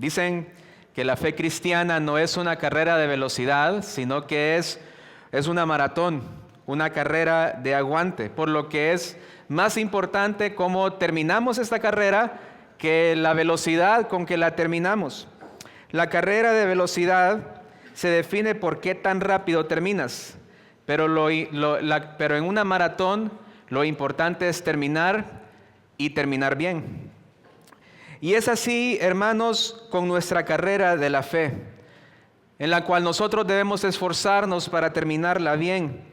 Dicen que la fe cristiana no es una carrera de velocidad, sino que es una maratón, una carrera de aguante, por lo que es más importante cómo terminamos esta carrera que la velocidad con que la terminamos. La carrera de velocidad se define por qué tan rápido terminas, pero en una maratón lo importante es terminar y terminar bien. Y es así, hermanos, con nuestra carrera de la fe, en la cual nosotros debemos esforzarnos para terminarla bien.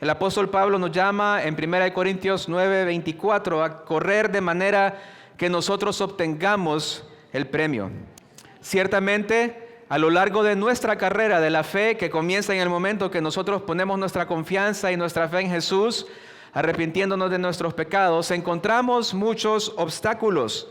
El apóstol Pablo nos llama en 1 Corintios 9:24 a correr de manera que nosotros obtengamos el premio. Ciertamente, a lo largo de nuestra carrera de la fe, que comienza en el momento que nosotros ponemos nuestra confianza y nuestra fe en Jesús, arrepintiéndonos de nuestros pecados, encontramos muchos obstáculos.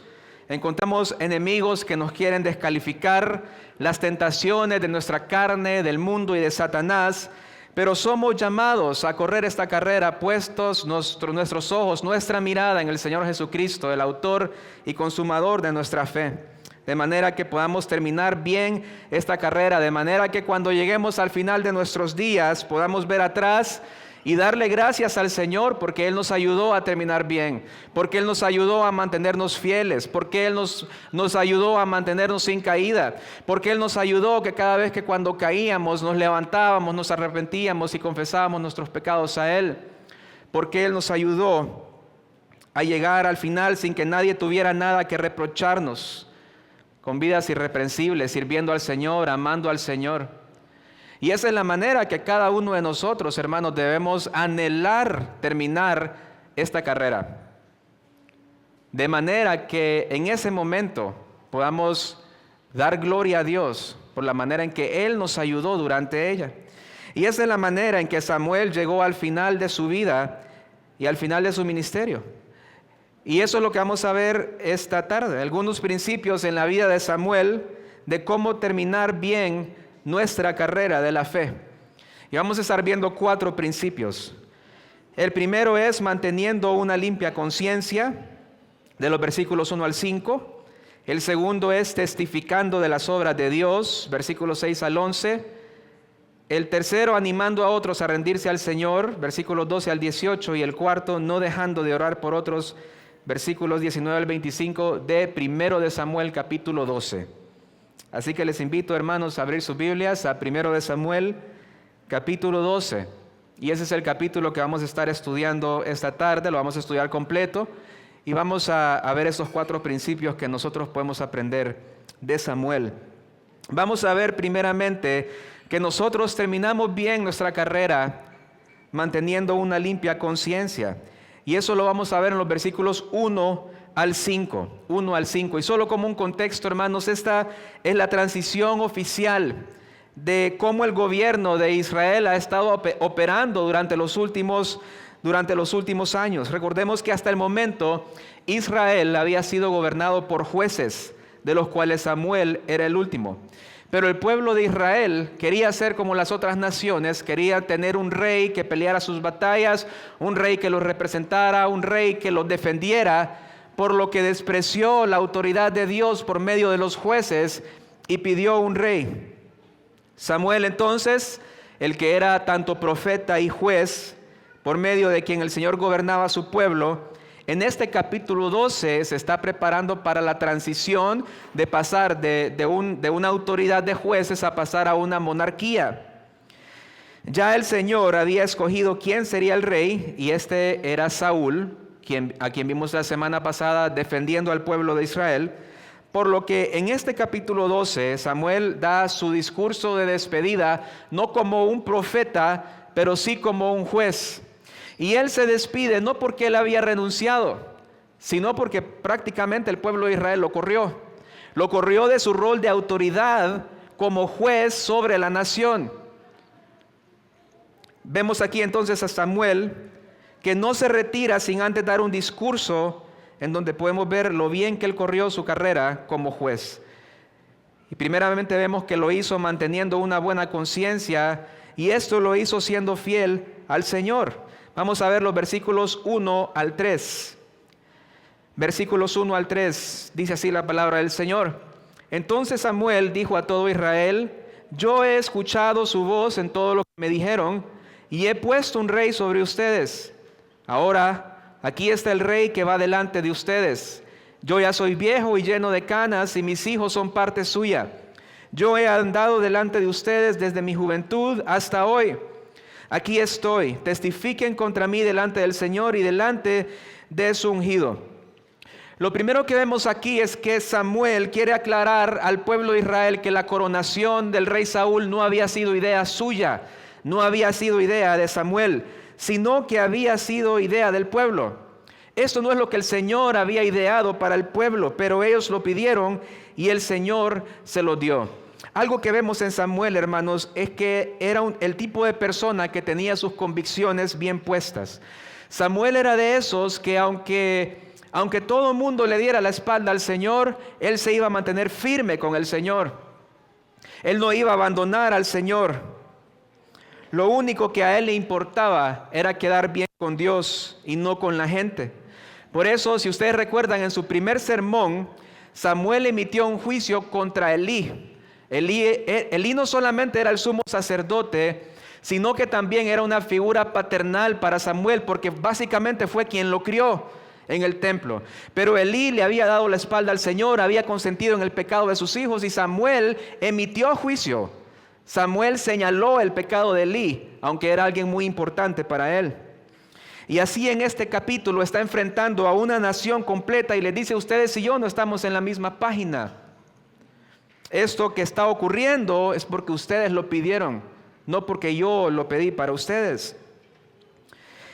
Encontramos enemigos que nos quieren descalificar, las tentaciones de nuestra carne, del mundo y de Satanás, pero somos llamados a correr esta carrera puestos nuestros ojos, nuestra mirada en el Señor Jesucristo, el autor y consumador de nuestra fe, de manera que podamos terminar bien esta carrera, de manera que cuando lleguemos al final de nuestros días podamos ver atrás y darle gracias al Señor porque Él nos ayudó a terminar bien, porque Él nos ayudó a mantenernos fieles, porque Él nos ayudó a mantenernos sin caída, porque Él nos ayudó que cada vez que cuando caíamos nos levantábamos, nos arrepentíamos y confesábamos nuestros pecados a Él, porque Él nos ayudó a llegar al final sin que nadie tuviera nada que reprocharnos, con vidas irreprensibles, sirviendo al Señor, amando al Señor. Y esa es la manera que cada uno de nosotros, hermanos, debemos anhelar terminar esta carrera. De manera que en ese momento podamos dar gloria a Dios por la manera en que Él nos ayudó durante ella. Y esa es la manera en que Samuel llegó al final de su vida y al final de su ministerio. Y eso es lo que vamos a ver esta tarde. Algunos principios en la vida de Samuel de cómo terminar bien nuestra carrera de la fe. Y vamos a estar viendo 4 principios. El primero es manteniendo una limpia conciencia, de los versículos 1 al 5. El segundo es testificando de las obras de Dios, versículos 6 al 11. El tercero, animando a otros a rendirse al Señor, versículos 12 al 18. Y el cuarto, no dejando de orar por otros, versículos 19 al 25 de 1 de Samuel, capítulo 12. Así que les invito, hermanos, a abrir sus Biblias a 1 de Samuel, capítulo 12. Y ese es el capítulo que vamos a estar estudiando esta tarde, lo vamos a estudiar completo. Y vamos a ver esos 4 principios que nosotros podemos aprender de Samuel. Vamos a ver primeramente que nosotros terminamos bien nuestra carrera manteniendo una limpia conciencia. Y eso lo vamos a ver en los versículos 1 al 5. Y solo como un contexto, hermanos, esta es la transición oficial de cómo el gobierno de Israel ha estado operando durante los últimos años. Recordemos que hasta el momento Israel había sido gobernado por jueces, de los cuales Samuel era el último. Pero el pueblo de Israel quería ser como las otras naciones, quería tener un rey que peleara sus batallas, un rey que los representara, un rey que los defendiera, por lo que despreció la autoridad de Dios por medio de los jueces y pidió un rey. Samuel entonces, el que era tanto profeta y juez, por medio de quien el Señor gobernaba a su pueblo, en este capítulo 12 se está preparando para la transición de pasar de una autoridad de jueces a pasar a una monarquía. Ya el Señor había escogido quién sería el rey, y este era Saúl, a quien vimos la semana pasada defendiendo al pueblo de Israel. Por lo que en este capítulo 12 Samuel da su discurso de despedida, no como un profeta, pero sí como un juez. Y él se despide no porque él había renunciado, sino porque prácticamente el pueblo de Israel lo corrió. Lo corrió de su rol de autoridad como juez sobre la nación. Vemos aquí entonces a Samuel que no se retira sin antes dar un discurso en donde podemos ver lo bien que él corrió su carrera como juez. Y primeramente vemos que lo hizo manteniendo una buena conciencia, y esto lo hizo siendo fiel al Señor. Vamos a ver los versículos 1 al 3. Versículos 1 al 3, dice así la palabra del Señor. Entonces Samuel dijo a todo Israel: yo he escuchado su voz en todo lo que me dijeron, y he puesto un rey sobre ustedes. Ahora, aquí está el rey que va delante de ustedes. Yo ya soy viejo y lleno de canas, y mis hijos son parte suya. Yo he andado delante de ustedes desde mi juventud hasta hoy. Aquí estoy, testifiquen contra mí delante del Señor y delante de su ungido. Lo primero que vemos aquí es que Samuel quiere aclarar al pueblo de Israel que la coronación del rey Saúl no había sido idea suya, no había sido idea de Samuel, sino que había sido idea del pueblo. Esto no es lo que el Señor había ideado para el pueblo, pero ellos lo pidieron y el Señor se lo dio. Algo que vemos en Samuel, hermanos, es que era el tipo de persona que tenía sus convicciones bien puestas. Samuel era de esos que aunque todo el mundo le diera la espalda al Señor, él se iba a mantener firme con el Señor. Él no iba a abandonar al Señor. Lo único que a él le importaba era quedar bien con Dios y no con la gente. Por eso, si ustedes recuerdan, en su primer sermón, Samuel emitió un juicio contra Elí. Elí no solamente era el sumo sacerdote, sino que también era una figura paternal para Samuel, porque básicamente fue quien lo crió en el templo. Pero Elí le había dado la espalda al Señor, había consentido en el pecado de sus hijos, y Samuel emitió juicio. Samuel señaló el pecado de Elí, aunque era alguien muy importante para él. Y así en este capítulo está enfrentando a una nación completa y le dice: ustedes y yo no estamos en la misma página. Esto que está ocurriendo es porque ustedes lo pidieron, no porque yo lo pedí para ustedes.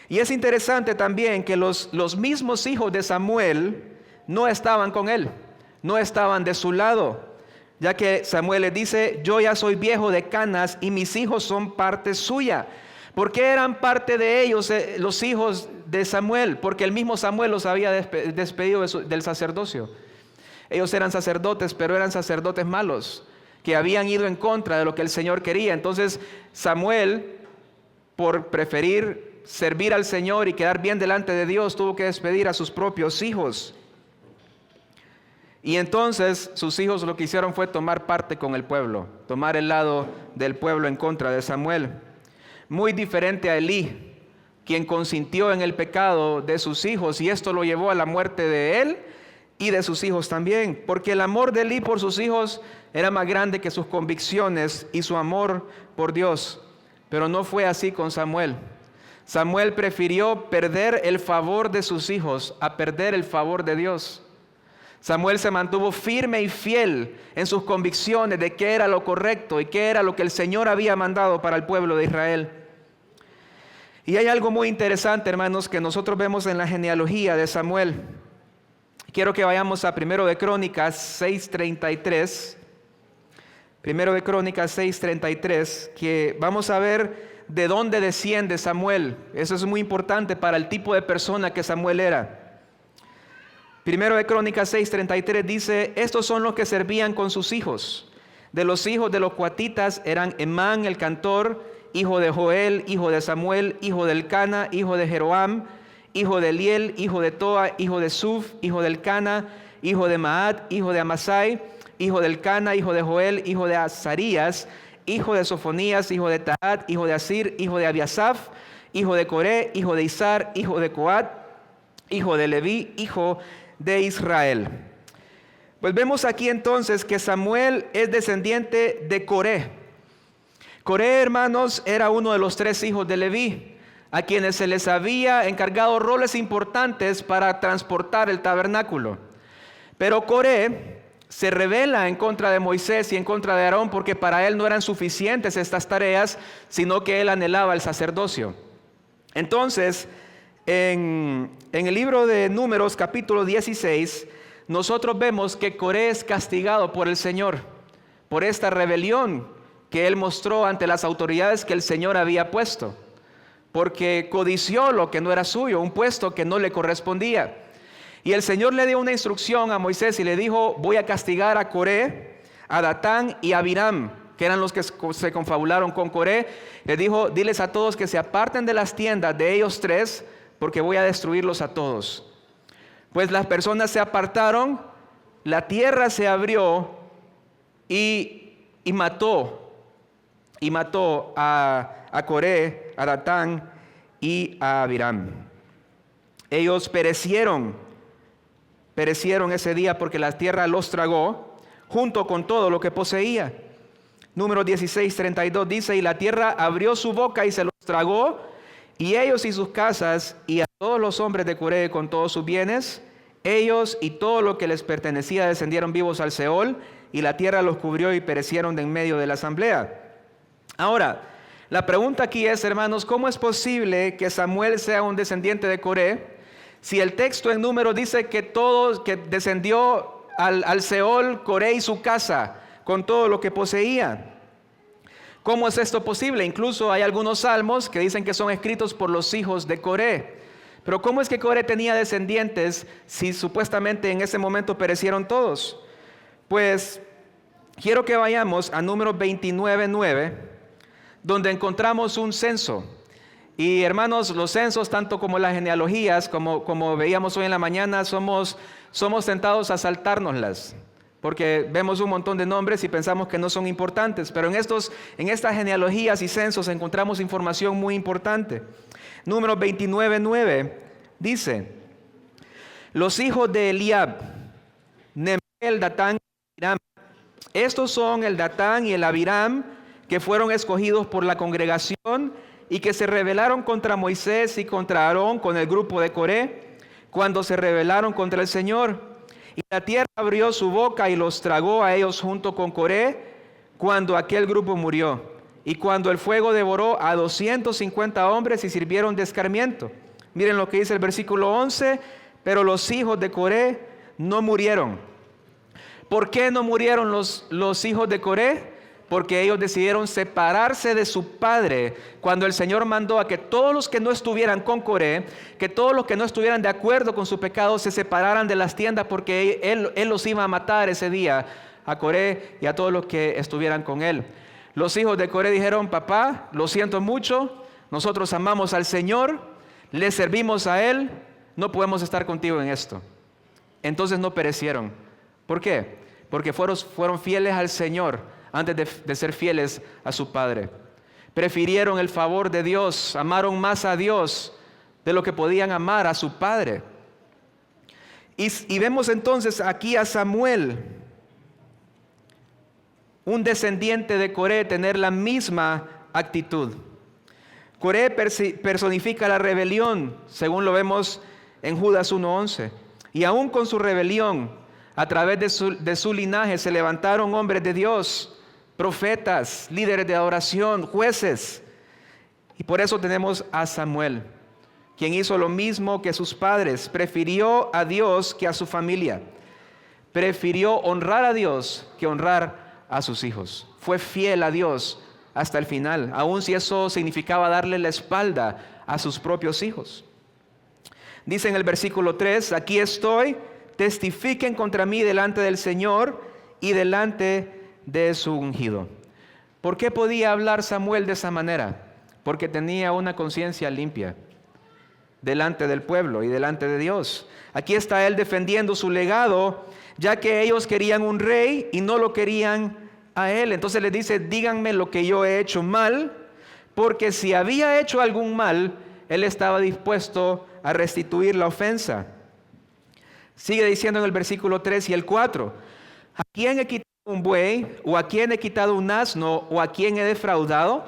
Y es interesante también que los mismos hijos de Samuel no estaban con él, no estaban de su lado, ya que Samuel les dice: yo ya soy viejo de canas y mis hijos son parte suya. ¿Por qué eran parte de ellos los hijos de Samuel? Porque el mismo Samuel los había despedido del sacerdocio. Ellos eran sacerdotes, pero eran sacerdotes malos, que habían ido en contra de lo que el Señor quería. Entonces Samuel, por preferir servir al Señor y quedar bien delante de Dios, tuvo que despedir a sus propios hijos. Y entonces sus hijos lo que hicieron fue tomar parte con el pueblo, tomar el lado del pueblo en contra de Samuel. Muy diferente a Elí, quien consintió en el pecado de sus hijos, y esto lo llevó a la muerte de él y de sus hijos también, porque el amor de Elí por sus hijos era más grande que sus convicciones y su amor por Dios. Pero no fue así con Samuel. Samuel prefirió perder el favor de sus hijos a perder el favor de Dios. Samuel se mantuvo firme y fiel en sus convicciones de qué era lo correcto y qué era lo que el Señor había mandado para el pueblo de Israel. Y hay algo muy interesante, hermanos, que nosotros vemos en la genealogía de Samuel. Quiero que vayamos a 1 de Crónicas 6:33. 1 de Crónicas 6:33, que vamos a ver de dónde desciende Samuel. Eso es muy importante para el tipo de persona que Samuel era. 1 de Crónicas 6:33 dice: estos son los que servían con sus hijos. De los hijos de los coatitas eran Emán el cantor, hijo de Joel, hijo de Samuel, hijo de Elcana, hijo de Jeroam, hijo de Eliel, hijo de Toa, hijo de Suf, hijo de Elcana, hijo de Maat, hijo de Amasai, hijo de Elcana, hijo de Joel, hijo de Azarías, hijo de Sofonías, hijo de Taat, hijo de Asir, hijo de Abiasaf, hijo de Coré, hijo de Izar, hijo de Coat, hijo de Leví, hijo de Israel. Pues vemos aquí entonces que Samuel es descendiente de Coré. Coré, hermanos, era uno de los 3 hijos de Leví, a quienes se les había encargado roles importantes para transportar el tabernáculo. Pero Coré se rebela en contra de Moisés y en contra de Aarón, porque para él no eran suficientes estas tareas, sino que él anhelaba el sacerdocio. Entonces, en el libro de Números, capítulo 16, nosotros vemos que Coré es castigado por el Señor, por esta rebelión que él mostró ante las autoridades que el Señor había puesto, porque codició lo que no era suyo, un puesto que no le correspondía. Y el Señor le dio una instrucción a Moisés y le dijo: voy a castigar a Coré, a Datán y a Abiram, que eran los que se confabularon con Coré. Le dijo: diles a todos que se aparten de las tiendas de ellos 3, porque voy a destruirlos a todos. Pues las personas se apartaron, la tierra se abrió y mató a Coré, a Datán y a Abiram. Ellos perecieron ese día porque la tierra los tragó junto con todo lo que poseía. Número 16:32 dice: y la tierra abrió su boca y se los tragó, y ellos y sus casas, y a todos los hombres de Coré con todos sus bienes. Ellos y todo lo que les pertenecía descendieron vivos al Seol, y la tierra los cubrió y perecieron de en medio de la asamblea. Ahora, la pregunta aquí es, hermanos, ¿cómo es posible que Samuel sea un descendiente de Coré si el texto en Números dice que descendió al Seol Coré y su casa con todo lo que poseía? ¿Cómo es esto posible? Incluso hay algunos salmos que dicen que son escritos por los hijos de Coré. Pero ¿cómo es que Coré tenía descendientes si supuestamente en ese momento perecieron todos? Pues quiero que vayamos a Números 29:9, donde encontramos un censo. Y hermanos, los censos, tanto como las genealogías, como veíamos hoy en la mañana, somos tentados a saltárnoslas, porque vemos un montón de nombres y pensamos que no son importantes. Pero en estas genealogías y censos encontramos información muy importante. Números 29:9 dice: los hijos de Eliab, Nemuel, Datán y Abiram. Estos son el Datán y el Abiram que fueron escogidos por la congregación y que se rebelaron contra Moisés y contra Aarón con el grupo de Coré, cuando se rebelaron contra el Señor. Y la tierra abrió su boca y los tragó a ellos junto con Coré, cuando aquel grupo murió. Y cuando el fuego devoró a 250 hombres y sirvieron de escarmiento. Miren lo que dice el versículo 11: pero los hijos de Coré no murieron. ¿Por qué no murieron los hijos de Coré? Porque ellos decidieron separarse de su padre cuando el Señor mandó a que todos los que no estuvieran con Coré, que todos los que no estuvieran de acuerdo con su pecado, se separaran de las tiendas, porque él los iba a matar ese día, a Coré y a todos los que estuvieran con él. Los hijos de Coré dijeron: papá, lo siento mucho, nosotros amamos al Señor, le servimos a Él, no podemos estar contigo en esto. Entonces no perecieron. ¿Por qué? Porque fueron fieles al Señor antes de ser fieles a su padre. Prefirieron el favor de Dios, amaron más a Dios de lo que podían amar a su padre. Y vemos entonces aquí a Samuel, un descendiente de Coré, tener la misma actitud. Coré personifica la rebelión, según lo vemos en Judas 1:11. Y aún con su rebelión, a través de su linaje se levantaron hombres de Dios, profetas, líderes de adoración, jueces. Y por eso tenemos a Samuel, quien hizo lo mismo que sus padres. Prefirió a Dios que a su familia. Prefirió honrar a Dios que honrar a sus hijos. Fue fiel a Dios hasta el final, aun si eso significaba darle la espalda a sus propios hijos. Dice en el versículo 3: aquí estoy, testifiquen contra mí delante del Señor y delante de su ungido. ¿Por qué podía hablar Samuel de esa manera? Porque tenía una conciencia limpia delante del pueblo y delante de Dios. Aquí está él defendiendo su legado, ya que ellos querían un rey y no lo querían a él. Entonces les dice: díganme lo que yo he hecho mal, porque si había hecho algún mal, él estaba dispuesto a restituir la ofensa. Sigue diciendo en el versículo 3 y el 4: ¿a quién he quitado un buey? ¿O a quién he quitado un asno? ¿O a quién he defraudado?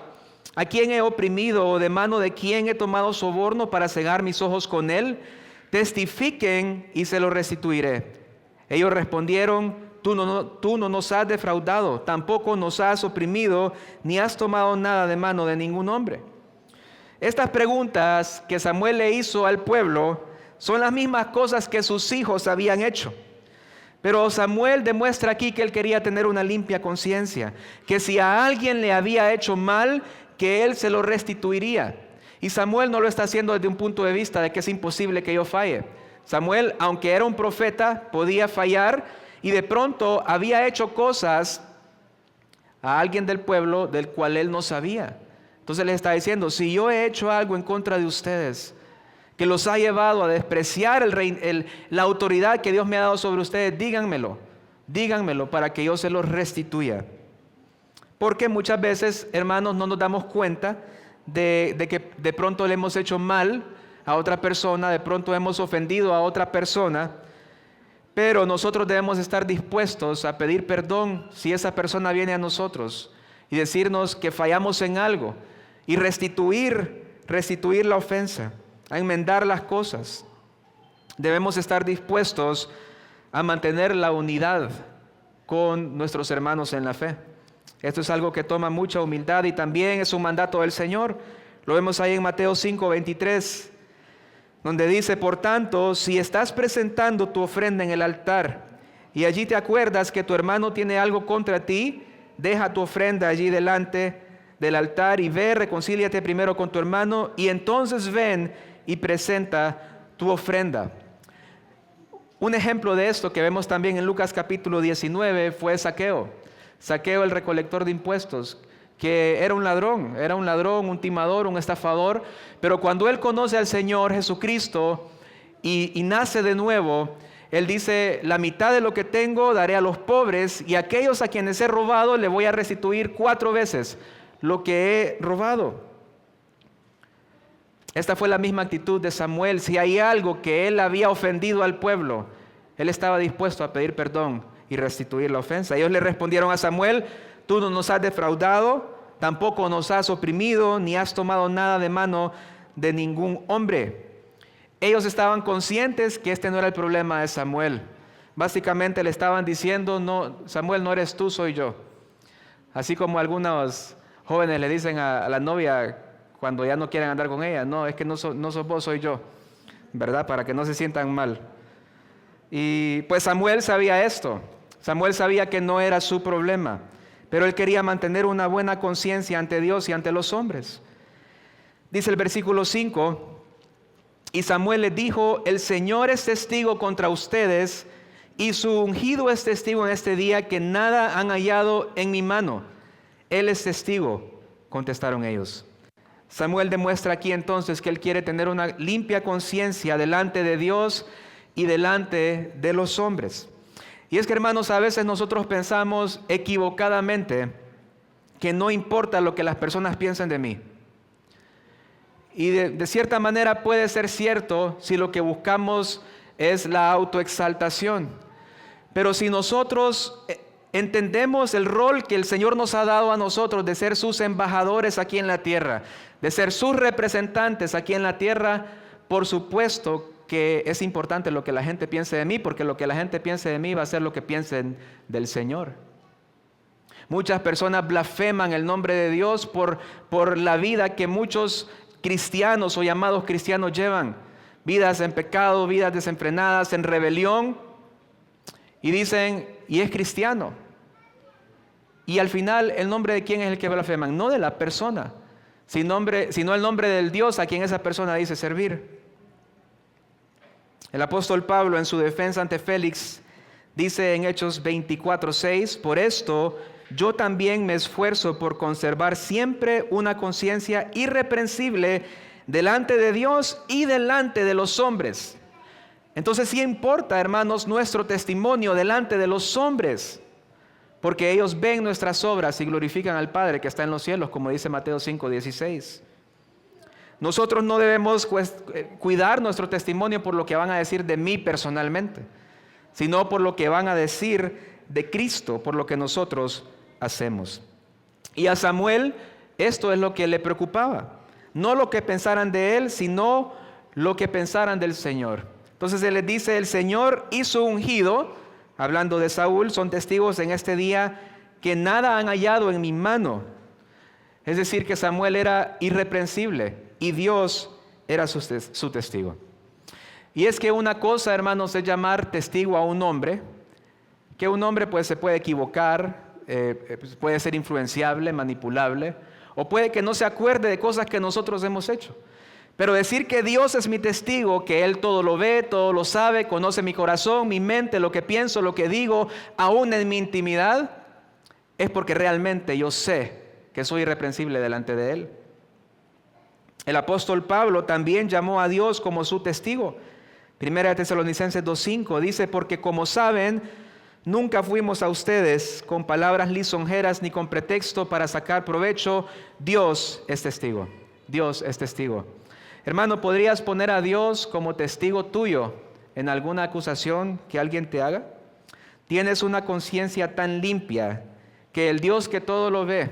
¿A quién he oprimido? ¿O de mano de quién he tomado soborno para cegar mis ojos con él? Testifiquen y se lo restituiré. Ellos respondieron: tú no nos has defraudado, tampoco nos has oprimido, ni has tomado nada de mano de ningún hombre. Estas preguntas que Samuel le hizo al pueblo son las mismas cosas que sus hijos habían hecho. Pero Samuel demuestra aquí que él quería tener una limpia conciencia, que si a alguien le había hecho mal, que él se lo restituiría. Y Samuel no lo está haciendo desde un punto de vista de que es imposible que yo falle. Samuel, aunque era un profeta, podía fallar, y de pronto había hecho cosas a alguien del pueblo del cual él no sabía. Entonces les está diciendo: si yo he hecho algo en contra de ustedes, que los ha llevado a despreciar la autoridad que Dios me ha dado sobre ustedes, díganmelo. díganmelo para que yo se los restituya. Porque muchas veces, hermanos, no nos damos cuenta de que de pronto le hemos hecho mal a otra persona, de pronto hemos ofendido a otra persona, pero nosotros debemos estar dispuestos a pedir perdón si esa persona viene a nosotros y decirnos que fallamos en algo y restituir la ofensa, a enmendar las cosas. Debemos estar dispuestos a mantener la unidad con nuestros hermanos en la fe. Esto es algo que toma mucha humildad y también es un mandato del Señor. Lo vemos ahí en Mateo 5:23, donde dice: por tanto, si estás presentando tu ofrenda en el altar y allí te acuerdas que tu hermano tiene algo contra ti, deja tu ofrenda allí delante del altar y ve, reconcíliate primero con tu hermano y entonces ven y presenta tu ofrenda. Un ejemplo de esto que vemos también en Lucas capítulo 19 fue Zaqueo. Zaqueo, el recolector de impuestos, que era un ladrón, un timador, un estafador, pero cuando él conoce al Señor Jesucristo y nace de nuevo, él dice: la mitad de lo que tengo daré a los pobres, y a aquellos a quienes he robado le voy a restituir 4 veces lo que he robado. Esta fue la misma actitud de Samuel. Si hay algo que él había ofendido al pueblo, él estaba dispuesto a pedir perdón y restituir la ofensa. Ellos le respondieron a Samuel: tú no nos has defraudado, tampoco nos has oprimido, ni has tomado nada de mano de ningún hombre. Ellos estaban conscientes que este no era el problema de Samuel. Básicamente le estaban diciendo: no, Samuel, no eres tú, soy yo. Así como algunos jóvenes le dicen a la novia cuando ya no quieren andar con ella: no, es que no sos vos, soy yo, ¿verdad? Para que no se sientan mal. Y pues Samuel sabía esto. Samuel sabía que no era su problema, pero él quería mantener una buena conciencia ante Dios y ante los hombres. Dice el versículo 5: y Samuel le dijo: el Señor es testigo contra ustedes, y su ungido es testigo en este día, que nada han hallado en mi mano. Él es testigo, contestaron ellos. Samuel demuestra aquí entonces que él quiere tener una limpia conciencia delante de Dios y delante de los hombres. Y es que, hermanos, a veces nosotros pensamos equivocadamente que no importa lo que las personas piensen de mí. Y de cierta manera puede ser cierto si lo que buscamos es la autoexaltación. Pero si nosotros entendemos el rol que el Señor nos ha dado a nosotros de ser sus embajadores aquí en la tierra, de ser sus representantes aquí en la tierra, por supuesto que es importante lo que la gente piense de mí, porque lo que la gente piense de mí va a ser lo que piensen del Señor. Muchas personas blasfeman el nombre de Dios por la vida que muchos cristianos o llamados cristianos llevan. Vidas en pecado, vidas desenfrenadas, en rebelión. Y dicen: y es cristiano. Y al final, ¿el nombre de quién es el que blasfeman? No de la persona, sino el nombre del Dios a quien esa persona dice servir. El apóstol Pablo, en su defensa ante Félix, dice en Hechos 24:6: por esto yo también me esfuerzo por conservar siempre una conciencia irreprensible delante de Dios y delante de los hombres. Entonces sí importa, hermanos, nuestro testimonio delante de los hombres, porque ellos ven nuestras obras y glorifican al Padre que está en los cielos, como dice Mateo 5:16. Nosotros no debemos cuidar nuestro testimonio por lo que van a decir de mí personalmente, sino por lo que van a decir de Cristo, por lo que nosotros hacemos. Y a Samuel esto es lo que le preocupaba, no lo que pensaran de él, sino lo que pensaran del Señor. Entonces él les dice: el Señor y su ungido, hablando de Saúl, son testigos en este día que nada han hallado en mi mano. Es decir, que Samuel era irreprensible y Dios era su testigo. Y es que una cosa, hermanos, es llamar testigo a un hombre, que un hombre pues se puede equivocar, puede ser influenciable, manipulable, o puede que no se acuerde de cosas que nosotros hemos hecho. Pero decir que Dios es mi testigo, que Él todo lo ve, todo lo sabe, conoce mi corazón, mi mente, lo que pienso, lo que digo, aún en mi intimidad, es porque realmente yo sé que soy irreprensible delante de Él. El apóstol Pablo también llamó a Dios como su testigo. Primera de Tesalonicenses 2:5 dice: porque como saben, Nunca fuimos a ustedes con palabras lisonjeras ni con pretexto para sacar provecho. Dios es testigo. Dios es testigo. Hermano, ¿podrías poner a Dios como testigo tuyo en alguna acusación que alguien te haga? ¿Tienes una conciencia tan limpia que el Dios que todo lo ve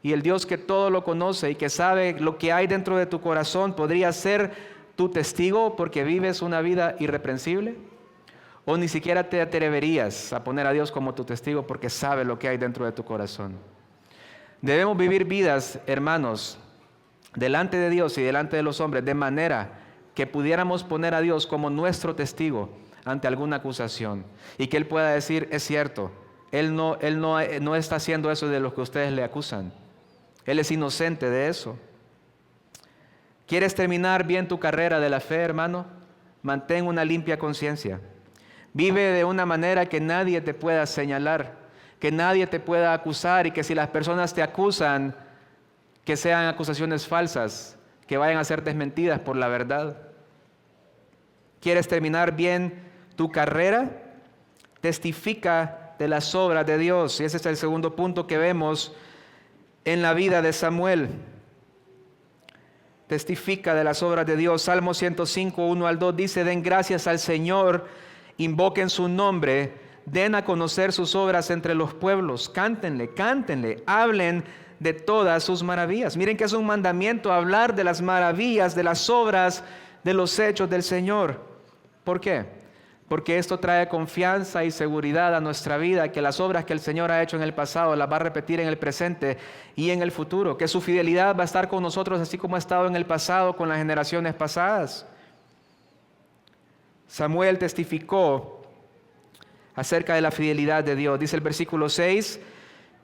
y el Dios que todo lo conoce y que sabe lo que hay dentro de tu corazón podría ser tu testigo porque vives una vida irreprensible? ¿O ni siquiera te atreverías a poner a Dios como tu testigo porque sabe lo que hay dentro de tu corazón? Debemos vivir vidas, hermanos, delante de Dios y delante de los hombres, de manera que pudiéramos poner a Dios como nuestro testigo ante alguna acusación y que Él pueda decir, es cierto, Él no está haciendo eso de lo que ustedes le acusan. Él es inocente de eso. ¿Quieres terminar bien tu carrera de la fe, hermano? Mantén una limpia conciencia. Vive de una manera que nadie te pueda señalar, que nadie te pueda acusar y que si las personas te acusan, que sean acusaciones falsas, que vayan a ser desmentidas por la verdad. ¿Quieres terminar bien tu carrera? Testifica de las obras de Dios. Y ese es el segundo punto que vemos en la vida de Samuel. Testifica de las obras de Dios. Salmo 105, 1 al 2 dice, den gracias al Señor, invoquen su nombre, den a conocer sus obras entre los pueblos, cántenle, hablen de todas sus maravillas. Miren que es un mandamiento hablar de las maravillas, de las obras, de los hechos del Señor. ¿Por qué? Porque esto trae confianza y seguridad a nuestra vida, que las obras que el Señor ha hecho en el pasado las va a repetir en el presente y en el futuro, que su fidelidad va a estar con nosotros así como ha estado en el pasado con las generaciones pasadas. Samuel testificó acerca de la fidelidad de Dios. Dice el versículo 6,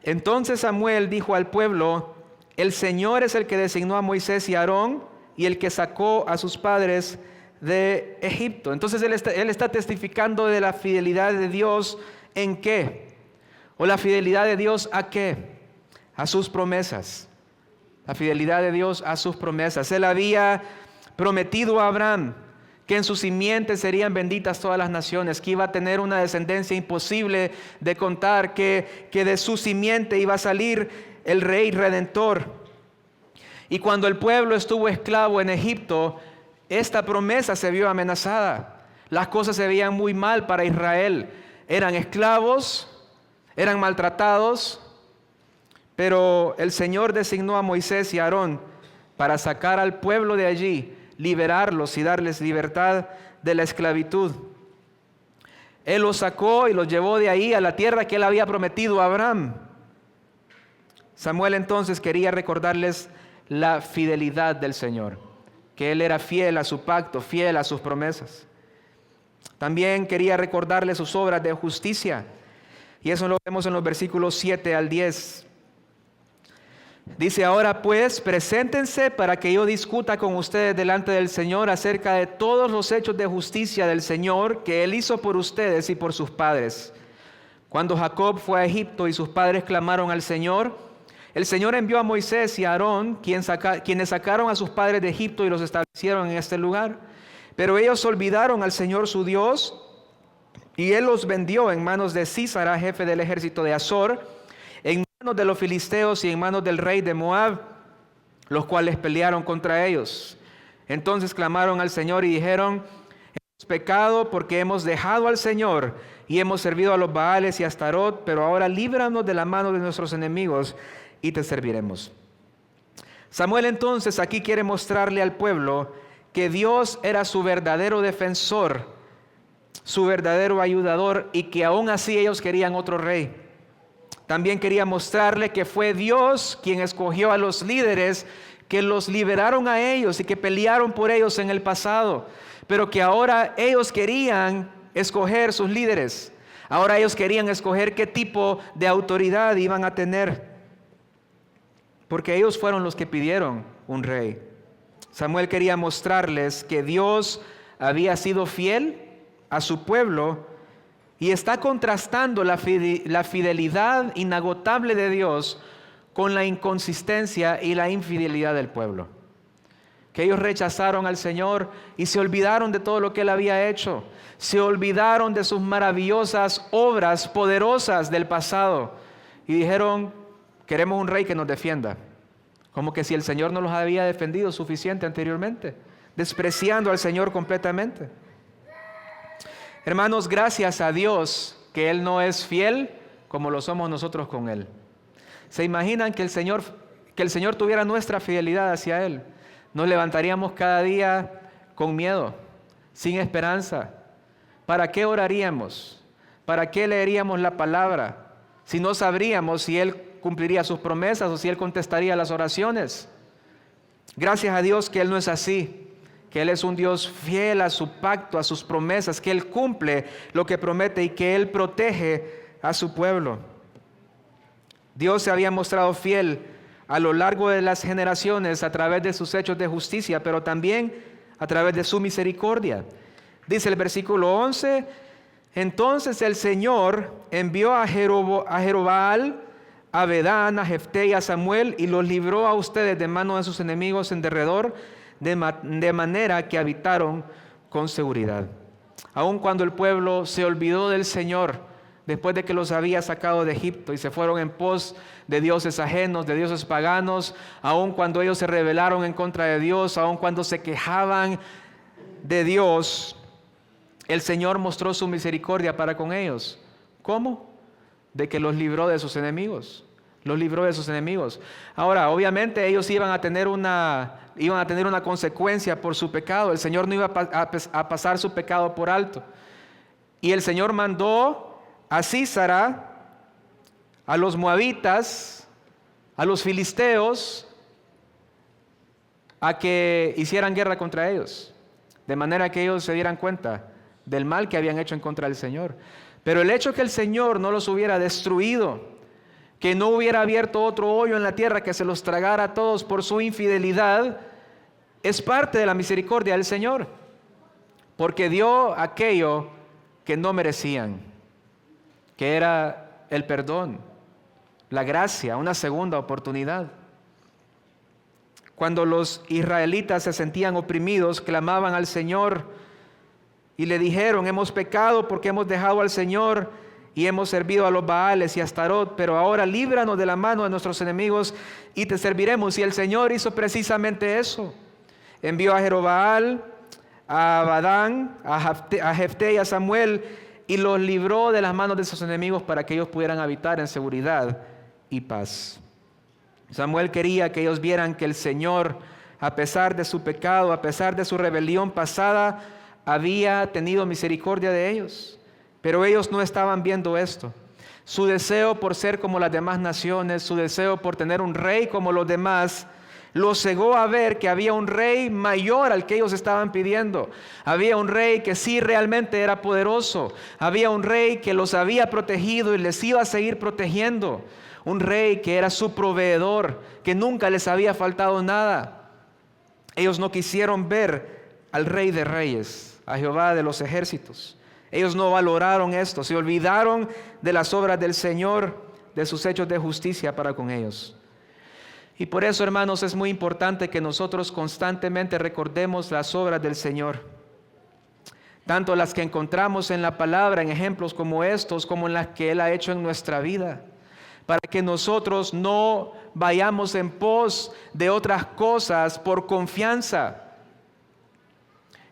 entonces Samuel dijo al pueblo, el Señor es el que designó a Moisés y a Aarón y el que sacó a sus padres de Egipto. Entonces él está testificando de la fidelidad de Dios ¿en qué? ¿O la fidelidad de Dios a qué? A sus promesas. La fidelidad de Dios a sus promesas. Él había prometido a Abraham que en su simiente serían benditas todas las naciones, que iba a tener una descendencia imposible de contar, que de su simiente iba a salir el rey redentor. Y cuando el pueblo estuvo esclavo en Egipto, esta promesa se vio amenazada. Las cosas se veían muy mal para Israel. Eran esclavos, eran maltratados, pero el Señor designó a Moisés y a Aarón para sacar al pueblo de allí, liberarlos y darles libertad de la esclavitud. Él los sacó y los llevó de ahí a la tierra que él había prometido a Abraham. Samuel entonces quería recordarles la fidelidad del Señor, que él era fiel a su pacto, fiel a sus promesas. También quería recordarles sus obras de justicia, y eso lo vemos en los versículos 7 al 10. Dice, ahora pues, preséntense para que yo discuta con ustedes delante del Señor acerca de todos los hechos de justicia del Señor que Él hizo por ustedes y por sus padres. Cuando Jacob fue a Egipto y sus padres clamaron al Señor, el Señor envió a Moisés y a Aarón, quienes sacaron a sus padres de Egipto y los establecieron en este lugar. Pero ellos olvidaron al Señor su Dios, y Él los vendió en manos de Sísara, jefe del ejército de Azor, en manos de los filisteos y en manos del rey de Moab, los cuales pelearon contra ellos. Entonces clamaron al Señor y dijeron, hemos pecado porque hemos dejado al Señor y hemos servido a los Baales y a Astarot, pero ahora líbranos de la mano de nuestros enemigos y te serviremos. Samuel entonces aquí quiere mostrarle al pueblo que Dios era su verdadero defensor, su verdadero ayudador, y que aún así ellos querían otro rey. También quería mostrarle que fue Dios quien escogió a los líderes que los liberaron a ellos y que pelearon por ellos en el pasado, pero que ahora ellos querían escoger sus líderes. Ahora ellos querían escoger qué tipo de autoridad iban a tener, porque ellos fueron los que pidieron un rey. Samuel quería mostrarles que Dios había sido fiel a su pueblo y está contrastando la fidelidad inagotable de Dios con la inconsistencia y la infidelidad del pueblo. que ellos rechazaron al Señor y se olvidaron de todo lo que Él había hecho. Se olvidaron de sus maravillosas obras poderosas del pasado y dijeron: queremos un rey que nos defienda. Como que si el Señor no los había defendido suficiente anteriormente, despreciando al Señor completamente. Hermanos, gracias a Dios que Él no es fiel como lo somos nosotros con Él. ¿Se imaginan que el Señor tuviera nuestra fidelidad hacia Él? Nos levantaríamos cada día con miedo, sin esperanza. ¿Para qué oraríamos? ¿Para qué leeríamos la palabra? Si no sabríamos si Él cumpliría sus promesas o si Él contestaría las oraciones. Gracias a Dios que Él no es así, que Él es un Dios fiel a su pacto, a sus promesas, que Él cumple lo que promete y que Él protege a su pueblo. Dios se había mostrado fiel a lo largo de las generaciones a través de sus hechos de justicia, pero también a través de su misericordia. Dice el versículo 11: entonces el Señor envió a Jerobbaal, a Abedán, a Jefté y a Samuel, y los libró a ustedes de mano de sus enemigos en derredor, de manera que habitaron con seguridad. Aun cuando el pueblo se olvidó del Señor, después de que los había sacado de Egipto y se fueron en pos de dioses ajenos, de dioses paganos, aun cuando ellos se rebelaron en contra de Dios, aun cuando se quejaban de Dios, el Señor mostró su misericordia para con ellos. ¿Cómo? De que los libró de sus enemigos. Los libró de sus enemigos. Ahora, obviamente ellos iban a tener una consecuencia por su pecado. El Señor no iba a pasar su pecado por alto. Y el Señor mandó a Sísara, a los moabitas, a los filisteos, a que hicieran guerra contra ellos, de manera que ellos se dieran cuenta del mal que habían hecho en contra del Señor. Pero el hecho que el Señor no los hubiera destruido, que no hubiera abierto otro hoyo en la tierra que se los tragara a todos por su infidelidad, es parte de la misericordia del Señor, porque dio aquello que no merecían, que era el perdón, la gracia, una segunda oportunidad. Cuando los israelitas se sentían oprimidos, clamaban al Señor y le dijeron: hemos pecado porque hemos dejado al Señor y hemos servido a los Baales y a Astarot, pero ahora líbranos de la mano de nuestros enemigos y te serviremos. Y el Señor hizo precisamente eso. Envió a Jerobbaal, a Abadán, a Jefté y a Samuel, y los libró de las manos de sus enemigos para que ellos pudieran habitar en seguridad y paz. Samuel quería que ellos vieran que el Señor, a pesar de su pecado, a pesar de su rebelión pasada, había tenido misericordia de ellos. Pero ellos no estaban viendo esto. Su deseo por ser como las demás naciones, su deseo por tener un rey como los demás, los cegó a ver que había un rey mayor al que ellos estaban pidiendo. Había un rey que sí realmente era poderoso. Había un rey que los había protegido y les iba a seguir protegiendo. Un rey que era su proveedor, que nunca les había faltado nada. Ellos no quisieron ver al Rey de Reyes, a Jehová de los ejércitos. Ellos no valoraron esto, se olvidaron de las obras del Señor, de sus hechos de justicia para con ellos. Y por eso, hermanos, es muy importante que nosotros constantemente recordemos las obras del Señor, tanto las que encontramos en la palabra, en ejemplos como estos, como en las que Él ha hecho en nuestra vida, para que nosotros no vayamos en pos de otras cosas por confianza,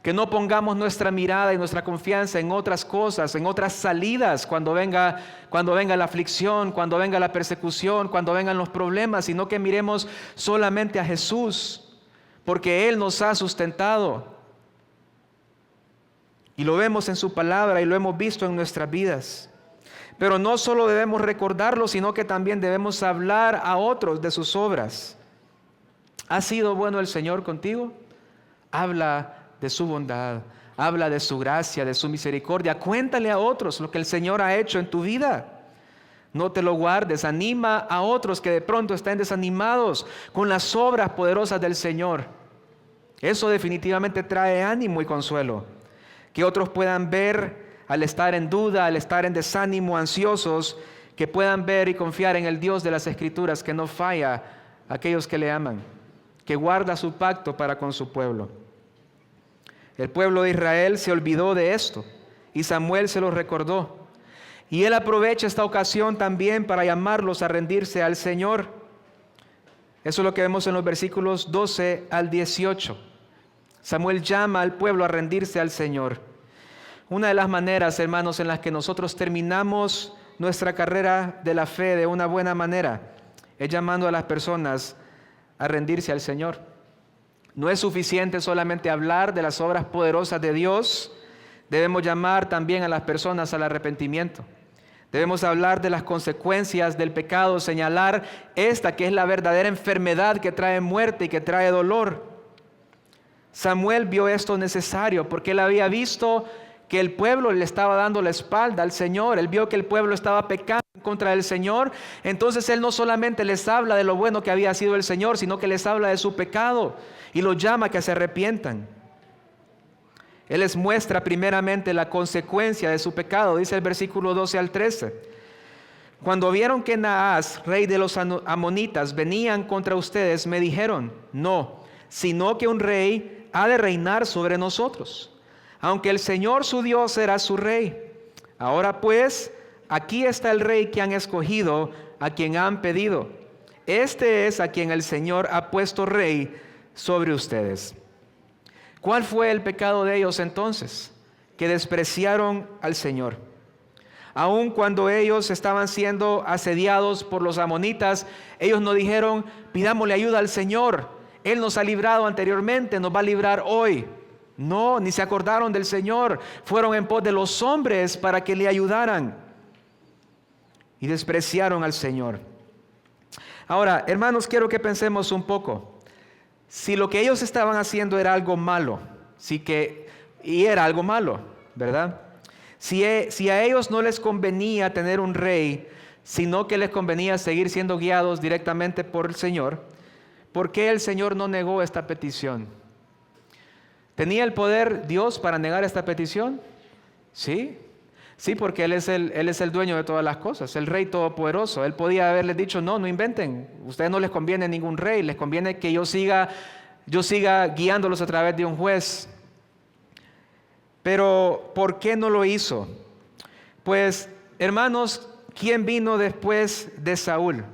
que no pongamos nuestra mirada y nuestra confianza en otras cosas, en otras salidas cuando venga la aflicción, cuando venga la persecución, cuando vengan los problemas, sino que miremos solamente a Jesús, porque Él nos ha sustentado. Y lo vemos en su palabra y lo hemos visto en nuestras vidas. Pero no solo debemos recordarlo, sino que también debemos hablar a otros de sus obras. ¿Ha sido bueno el Señor contigo? Habla de su bondad, habla de su gracia, de su misericordia. Cuéntale a otros lo que el Señor ha hecho en tu vida. No te lo guardes, anima a otros que de pronto estén desanimados con las obras poderosas del Señor. Eso definitivamente trae ánimo y consuelo. Que otros puedan ver al estar en duda, al estar en desánimo, ansiosos, que puedan ver y confiar en el Dios de las Escrituras, que no falla a aquellos que le aman. que guarda su pacto para con su pueblo. El pueblo de Israel se olvidó de esto y Samuel se lo recordó. Y él aprovecha esta ocasión también para llamarlos a rendirse al Señor. Eso es lo que vemos en los versículos 12 al 18. Samuel llama al pueblo a rendirse al Señor. Una de las maneras, hermanos, en las que nosotros terminamos nuestra carrera de la fe de una buena manera es llamando a las personas a rendirse al Señor. No es suficiente solamente hablar de las obras poderosas de Dios, debemos llamar también a las personas al arrepentimiento. Debemos hablar de las consecuencias del pecado, señalar esta que es la verdadera enfermedad que trae muerte y que trae dolor. Samuel vio esto necesario porque él había visto que el pueblo le estaba dando la espalda al Señor. Él vio que el pueblo estaba pecando contra el Señor. Entonces él no solamente les habla de lo bueno que había sido el Señor, sino que les habla de su pecado y los llama a que se arrepientan. Él les muestra primeramente la consecuencia de su pecado, dice el versículo 12 al 13. Cuando vieron que Naas, rey de los amonitas, venían contra ustedes, me dijeron, no, sino que un rey ha de reinar sobre nosotros, aunque el Señor su Dios será su rey. Ahora pues, aquí está el rey que han escogido, a quien han pedido. Este es a quien el Señor ha puesto rey sobre ustedes. ¿Cuál fue el pecado de ellos entonces? Que despreciaron al Señor. Aun cuando ellos estaban siendo asediados por los amonitas, ellos no dijeron, pidámosle ayuda al Señor. Él nos ha librado anteriormente, nos va a librar hoy. No, ni se acordaron del Señor. Fueron en pos de los hombres para que le ayudaran. Y despreciaron al Señor. Ahora, hermanos, quiero que pensemos un poco. Si lo que ellos estaban haciendo era algo malo, y era algo malo, ¿verdad? Si a ellos no les convenía tener un rey, sino que les convenía seguir siendo guiados directamente por el Señor, ¿por qué el Señor no negó esta petición? ¿Tenía el poder Dios para negar esta petición? Sí, porque Él es el dueño de todas las cosas, el Rey Todopoderoso. Él podía haberles dicho, no inventen, a ustedes no les conviene ningún rey, les conviene que yo siga guiándolos a través de un juez. Pero, ¿por qué no lo hizo? Pues, hermanos, ¿quién vino después de Saúl?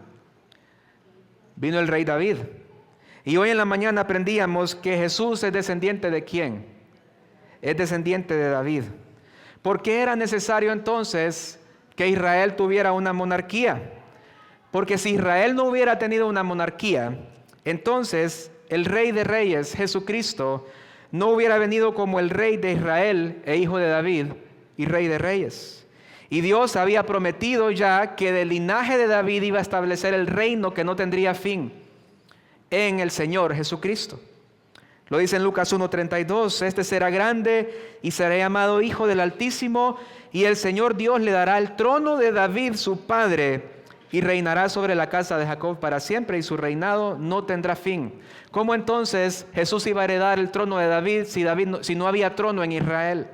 Vino el rey David. Y hoy en la mañana aprendíamos que Jesús es descendiente ¿de quién? Es descendiente de David. ¿Por qué era necesario entonces que Israel tuviera una monarquía? Porque si Israel no hubiera tenido una monarquía, entonces el Rey de Reyes, Jesucristo, no hubiera venido como el Rey de Israel e hijo de David y Rey de Reyes. Y Dios había prometido ya que del linaje de David iba a establecer el reino que no tendría fin en el Señor Jesucristo. Lo dice en Lucas 1:32, este será grande y será llamado Hijo del Altísimo, y el Señor Dios le dará el trono de David su padre, y reinará sobre la casa de Jacob para siempre, y su reinado no tendrá fin. ¿Cómo entonces Jesús iba a heredar el trono de David si no había trono en Israel?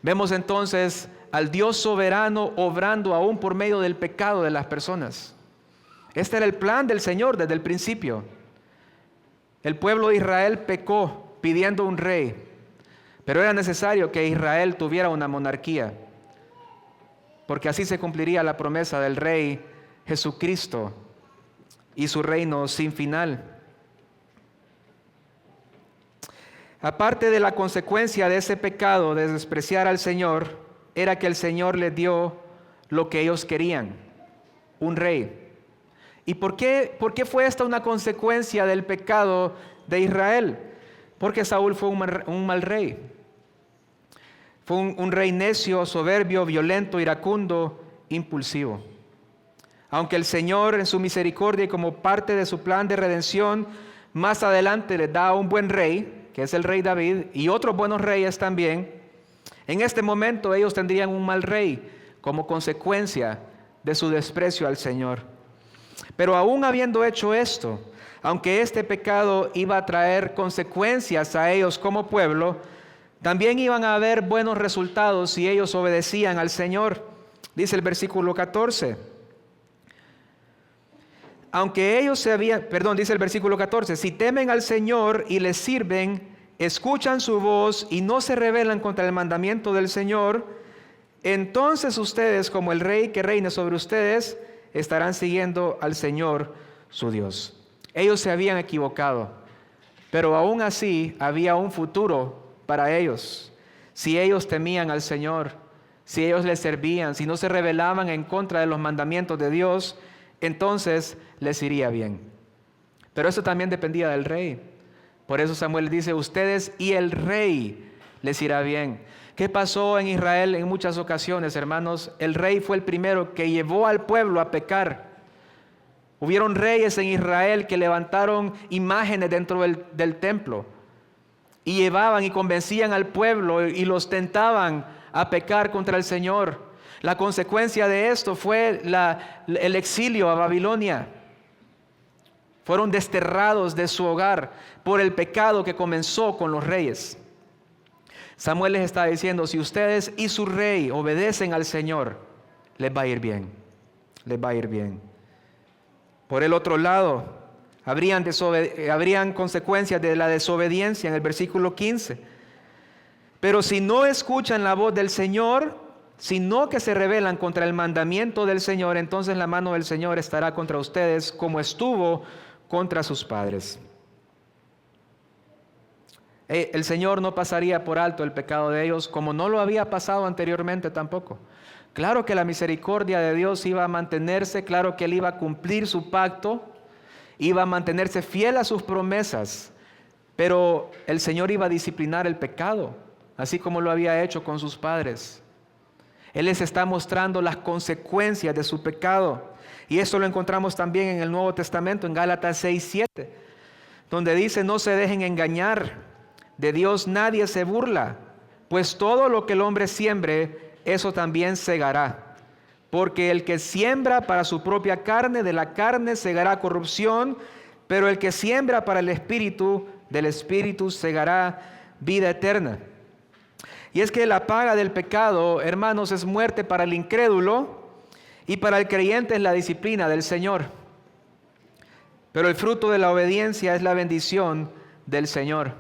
Vemos entonces al Dios soberano obrando aún por medio del pecado de las personas. Este era el plan del Señor desde el principio. El pueblo de Israel pecó pidiendo un rey, pero era necesario que Israel tuviera una monarquía, porque así se cumpliría la promesa del Rey Jesucristo y su reino sin final. Aparte de la consecuencia de ese pecado de despreciar al Señor, era que el Señor les dio lo que ellos querían, un rey. ¿Y por qué fue esta una consecuencia del pecado de Israel? Porque Saúl fue un mal rey. Fue un rey necio, soberbio, violento, iracundo, impulsivo. Aunque el Señor en su misericordia y como parte de su plan de redención, más adelante les da un buen rey, que es el rey David, y otros buenos reyes también, en este momento ellos tendrían un mal rey como consecuencia de su desprecio al Señor. Pero aún habiendo hecho esto, aunque este pecado iba a traer consecuencias a ellos como pueblo, también iban a haber buenos resultados si ellos obedecían al Señor. Dice el versículo 14. aunque ellos dice el versículo 14, si temen al Señor y le sirven, escuchan su voz y no se rebelan contra el mandamiento del Señor, entonces ustedes, como el rey que reine sobre ustedes, estarán siguiendo al Señor su Dios. Ellos se habían equivocado, pero aún así había un futuro para ellos. Si ellos temían al Señor, si ellos le servían, si no se rebelaban en contra de los mandamientos de Dios, entonces les iría bien. Pero eso también dependía del rey. Por eso Samuel dice, ustedes y el rey les irá bien. ¿Qué pasó en Israel en muchas ocasiones, hermanos? El rey fue el primero que llevó al pueblo a pecar. Hubieron reyes en Israel que levantaron imágenes dentro del templo y llevaban y convencían al pueblo y los tentaban a pecar contra el Señor. La consecuencia de esto fue el exilio a Babilonia. Fueron desterrados de su hogar por el pecado que comenzó con los reyes. Samuel les está diciendo, si ustedes y su rey obedecen al Señor, les va a ir bien. Les va a ir bien. Por el otro lado, habrían consecuencias de la desobediencia en el versículo 15. Pero si no escuchan la voz del Señor, sino que se rebelan contra el mandamiento del Señor, entonces la mano del Señor estará contra ustedes como estuvo contra sus padres. El Señor no pasaría por alto el pecado de ellos, como no lo había pasado anteriormente tampoco. Claro que la misericordia de Dios iba a mantenerse, claro que Él iba a cumplir su pacto, iba a mantenerse fiel a sus promesas, pero el Señor iba a disciplinar el pecado, así como lo había hecho con sus padres. Él les está mostrando las consecuencias de su pecado. Y esto lo encontramos también en el Nuevo Testamento, en Gálatas 6:7, donde dice, no se dejen engañar, de Dios nadie se burla, pues todo lo que el hombre siembre, eso también segará. Porque el que siembra para su propia carne, de la carne segará corrupción, pero el que siembra para el Espíritu, del Espíritu segará vida eterna. Y es que la paga del pecado, hermanos, es muerte para el incrédulo y para el creyente es la disciplina del Señor. Pero el fruto de la obediencia es la bendición del Señor.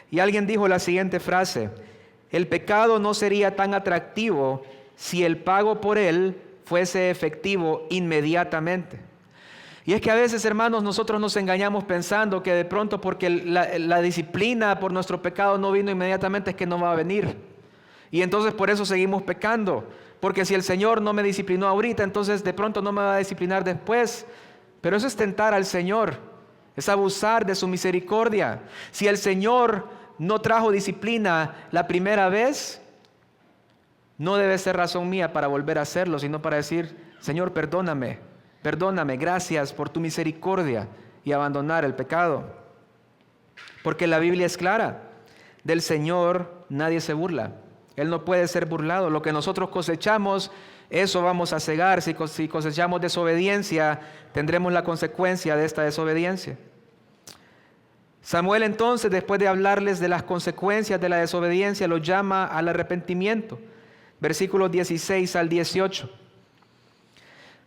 Y alguien dijo la siguiente frase, el pecado no sería tan atractivo si el pago por él fuese efectivo inmediatamente. Y es que a veces, hermanos, nosotros nos engañamos pensando que de pronto porque la disciplina por nuestro pecado no vino inmediatamente es que no va a venir. Y entonces por eso seguimos pecando. Porque si el Señor no me disciplinó ahorita, entonces de pronto no me va a disciplinar después. Pero eso es tentar al Señor, es abusar de su misericordia. Si el Señor no trajo disciplina la primera vez, no debe ser razón mía para volver a hacerlo, sino para decir, Señor, perdóname, gracias por tu misericordia, y abandonar el pecado. Porque la Biblia es clara, del Señor nadie se burla, Él no puede ser burlado. Lo que nosotros cosechamos, eso vamos a segar. Si cosechamos desobediencia, tendremos la consecuencia de esta desobediencia. Samuel entonces, después de hablarles de las consecuencias de la desobediencia, los llama al arrepentimiento. Versículos 16 al 18.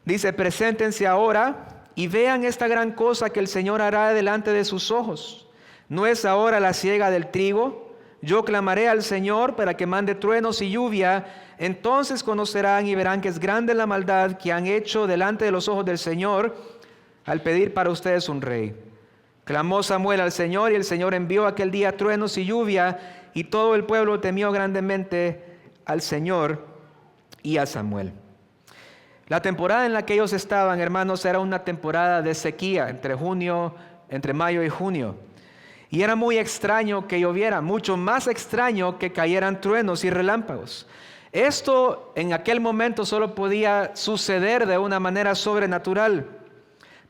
Dice, preséntense ahora y vean esta gran cosa que el Señor hará delante de sus ojos. ¿No es ahora la siega del trigo? Yo clamaré al Señor para que mande truenos y lluvia. Entonces conocerán y verán que es grande la maldad que han hecho delante de los ojos del Señor al pedir para ustedes un rey. Clamó Samuel al Señor y el Señor envió aquel día truenos y lluvia, y todo el pueblo temió grandemente al Señor y a Samuel. La temporada en la que ellos estaban, hermanos, era una temporada de sequía entre mayo y junio. Y era muy extraño que lloviera, mucho más extraño que cayeran truenos y relámpagos. Esto en aquel momento solo podía suceder de una manera sobrenatural,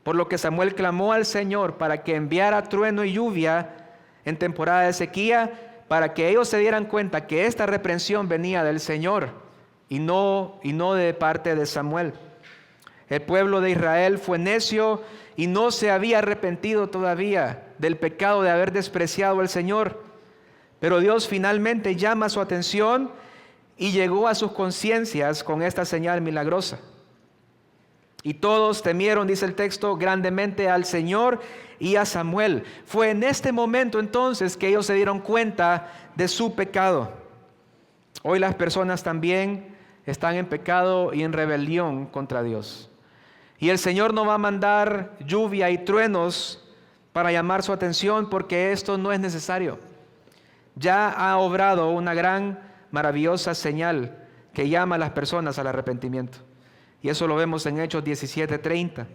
por lo que Samuel clamó al Señor para que enviara trueno y lluvia en temporada de sequía, para que ellos se dieran cuenta que esta reprensión venía del Señor y no de parte de Samuel. El pueblo de Israel fue necio y no se había arrepentido todavía del pecado de haber despreciado al Señor. Pero Dios finalmente llama su atención y llegó a sus conciencias con esta señal milagrosa. Y todos temieron, dice el texto, grandemente al Señor y a Samuel. Fue en este momento entonces que ellos se dieron cuenta de su pecado. Hoy las personas también están en pecado y en rebelión contra Dios. Y el Señor no va a mandar lluvia y truenos para llamar su atención, porque esto no es necesario. Ya ha obrado una gran, maravillosa señal que llama a las personas al arrepentimiento. Y eso lo vemos en Hechos 17:30,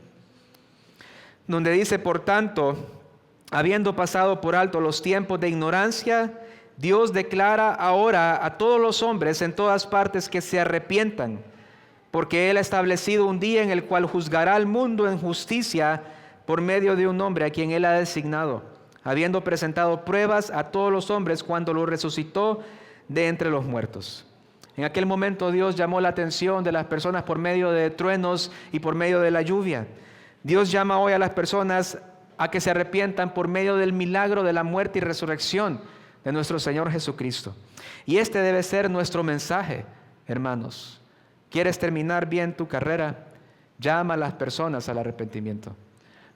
donde dice: por tanto, habiendo pasado por alto los tiempos de ignorancia, Dios declara ahora a todos los hombres en todas partes que se arrepientan, porque Él ha establecido un día en el cual juzgará al mundo en justicia por medio de un hombre a quien Él ha designado, habiendo presentado pruebas a todos los hombres cuando lo resucitó de entre los muertos. En aquel momento Dios llamó la atención de las personas por medio de truenos y por medio de la lluvia. Dios llama hoy a las personas a que se arrepientan por medio del milagro de la muerte y resurrección de nuestro Señor Jesucristo. Y este debe ser nuestro mensaje, hermanos. ¿Quieres terminar bien tu carrera? Llama a las personas al arrepentimiento.